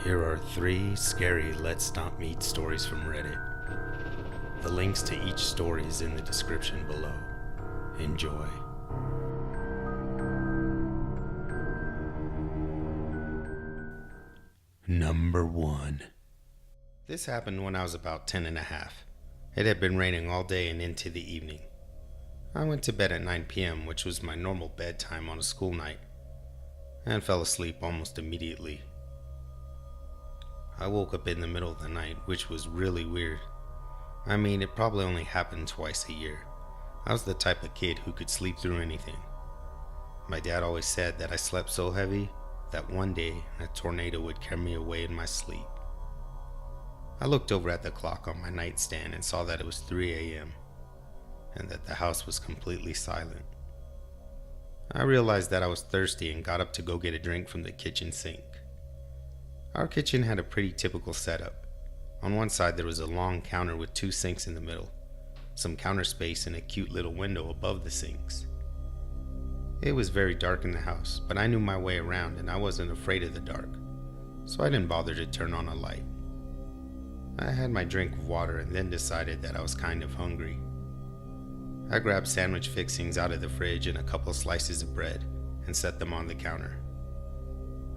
Here are 3 scary Let's Not Meet stories from Reddit. The links to each story is in the description below. Enjoy. Number 1. This happened when I was about 10 and a half. It had been raining all day and into the evening. I went to bed at 9 p.m., which was my normal bedtime on a school night, and fell asleep almost immediately. I woke up in the middle of the night, which was really weird. I mean, it probably only happened twice a year. I was the type of kid who could sleep through anything. My dad always said that I slept so heavy that one day a tornado would carry me away in my sleep. I looked over at the clock on my nightstand and saw that it was 3 a.m. and that the house was completely silent. I realized that I was thirsty and got up to go get a drink from the kitchen sink. Our kitchen had a pretty typical setup. On one side there was a long counter with 2 sinks in the middle, some counter space and a cute little window above the sinks. It was very dark in the house, but I knew my way around and I wasn't afraid of the dark, so I didn't bother to turn on a light. I had my drink of water and then decided that I was kind of hungry. I grabbed sandwich fixings out of the fridge and a couple slices of bread and set them on the counter.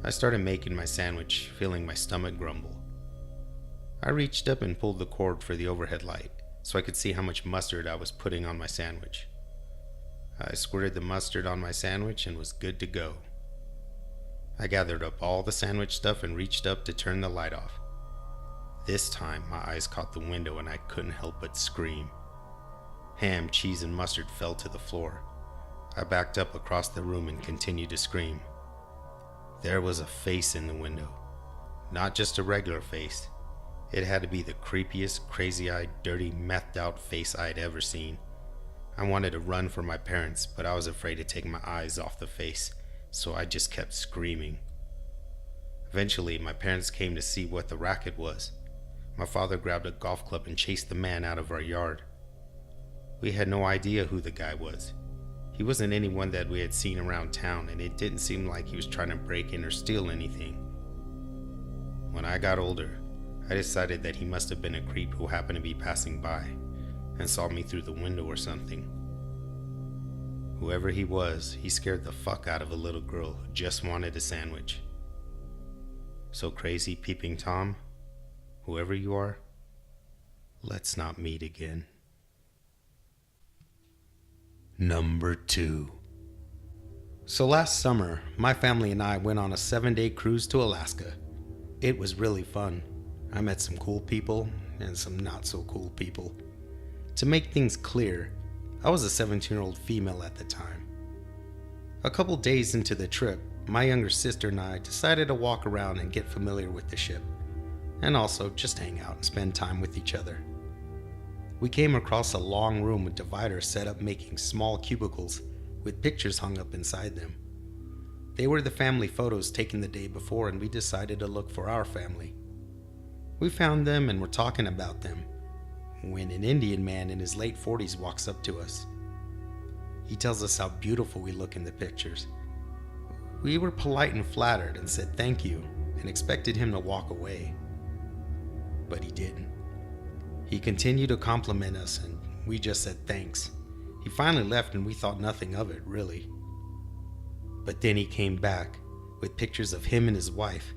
I started making my sandwich, feeling my stomach grumble. I reached up and pulled the cord for the overhead light so I could see how much mustard I was putting on my sandwich. I squirted the mustard on my sandwich and was good to go. I gathered up all the sandwich stuff and reached up to turn the light off. This time my eyes caught the window and I couldn't help but scream. Ham, cheese, and mustard fell to the floor. I backed up across the room and continued to scream. There was a face in the window. Not just a regular face. It had to be the creepiest, crazy-eyed, dirty, methed-out face I'd ever seen. I wanted to run for my parents, but I was afraid to take my eyes off the face, so I just kept screaming. Eventually, my parents came to see what the racket was. My father grabbed a golf club and chased the man out of our yard. We had no idea who the guy was. He wasn't anyone that we had seen around town, and it didn't seem like he was trying to break in or steal anything. When I got older, I decided that he must have been a creep who happened to be passing by and saw me through the window or something. Whoever he was, he scared the fuck out of a little girl who just wanted a sandwich. So crazy, Peeping Tom, whoever you are, let's not meet again. Number 2. So last summer, my family and I went on a 7-day cruise to Alaska. It was really fun. I met some cool people and some not so cool people. To make things clear, I was a 17-year-old female at the time. A couple days into the trip, my younger sister and I decided to walk around and get familiar with the ship, and also just hang out and spend time with each other. We came across a long room with dividers set up making small cubicles with pictures hung up inside them. They were the family photos taken the day before, and we decided to look for our family. We found them and were talking about them when an Indian man in his late 40s walks up to us. He tells us how beautiful we look in the pictures. We were polite and flattered and said thank you and expected him to walk away. But he didn't. He continued to compliment us and we just said thanks. He finally left and we thought nothing of it, really. But then he came back with pictures of him and his wife.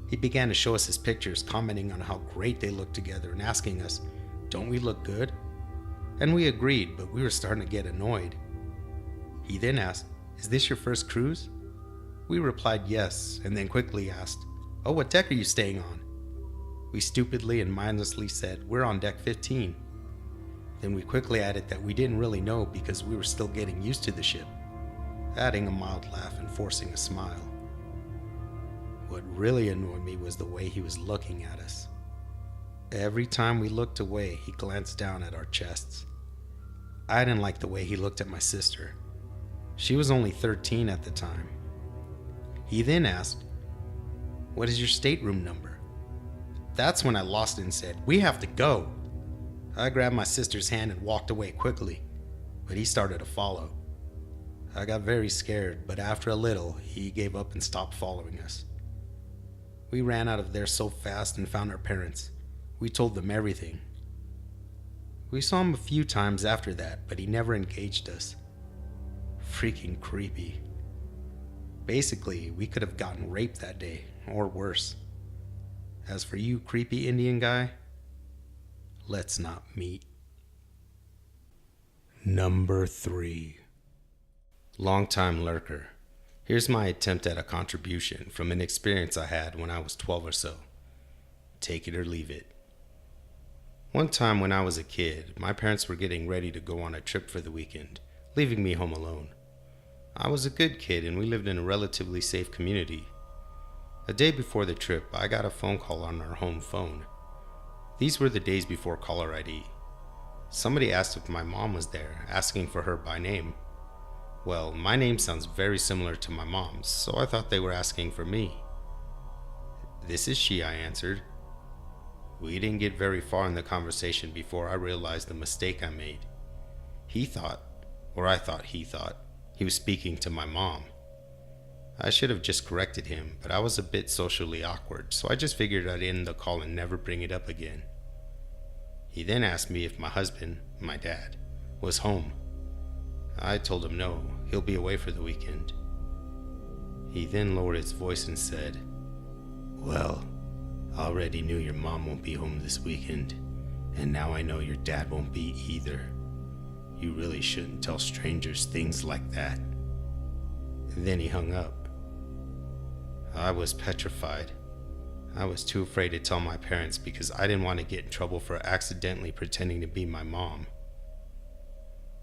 He began to show us his pictures, commenting on how great they looked together and asking us, "Don't we look good?" And we agreed, but we were starting to get annoyed. He then asked, "Is this your first cruise?" We replied yes, and then quickly asked, "Oh, what deck are you staying on?" We stupidly and mindlessly said, "We're on deck 15. Then we quickly added that we didn't really know because we were still getting used to the ship, adding a mild laugh and forcing a smile. What really annoyed me was the way he was looking at us. Every time we looked away, he glanced down at our chests. I didn't like the way he looked at my sister. She was only 13 at the time. He then asked, "What is your stateroom number?" That's when I lost it and said, "We have to go." I grabbed my sister's hand and walked away quickly, but he started to follow. I got very scared, but after a little, he gave up and stopped following us. We ran out of there so fast and found our parents. We told them everything. We saw him a few times after that, but he never engaged us. Freaking creepy. Basically, we could have gotten raped that day, or worse. As for you, creepy Indian guy, let's not meet. Number 3. Longtime lurker. Here's my attempt at a contribution from an experience I had when I was 12 or so. Take it or leave it. One time when I was a kid, my parents were getting ready to go on a trip for the weekend, leaving me home alone. I was a good kid and we lived in a relatively safe community. A day before the trip, I got a phone call on our home phone. These were the days before caller ID. Somebody asked if my mom was there, asking for her by name. Well, my name sounds very similar to my mom's, so I thought they were asking for me. "This is she," I answered. We didn't get very far in the conversation before I realized the mistake I made. I thought he was speaking to my mom. I should have just corrected him, but I was a bit socially awkward, so I just figured I'd end the call and never bring it up again. He then asked me if my husband, my dad, was home. I told him no, he'll be away for the weekend. He then lowered his voice and said, "Well, I already knew your mom won't be home this weekend, and now I know your dad won't be either. You really shouldn't tell strangers things like that." And then he hung up. I was petrified. I was too afraid to tell my parents because I didn't want to get in trouble for accidentally pretending to be my mom.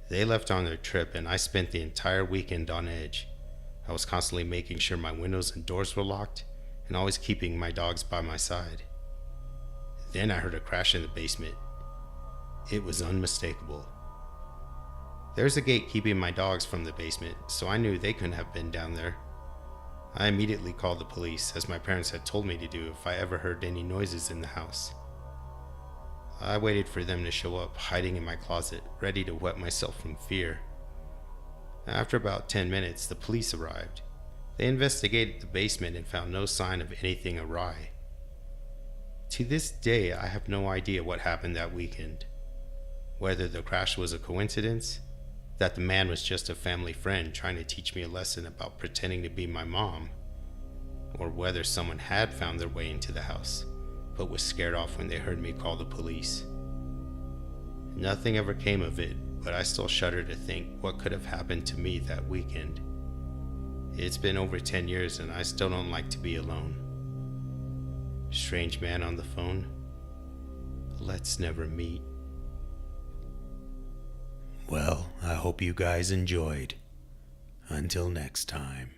They left on their trip and I spent the entire weekend on edge. I was constantly making sure my windows and doors were locked and always keeping my dogs by my side. Then I heard a crash in the basement. It was unmistakable. There's a gate keeping my dogs from the basement, so I knew they couldn't have been down there. I immediately called the police, as my parents had told me to do if I ever heard any noises in the house. I waited for them to show up, hiding in my closet, ready to wet myself from fear. After about 10 minutes, the police arrived. They investigated the basement and found no sign of anything awry. To this day, I have no idea what happened that weekend. Whether the crash was a coincidence, that the man was just a family friend trying to teach me a lesson about pretending to be my mom, or whether someone had found their way into the house, but was scared off when they heard me call the police. Nothing ever came of it, but I still shudder to think what could have happened to me that weekend. It's been over 10 years and I still don't like to be alone. Strange man on the phone, let's never meet. Well, I hope you guys enjoyed. Until next time.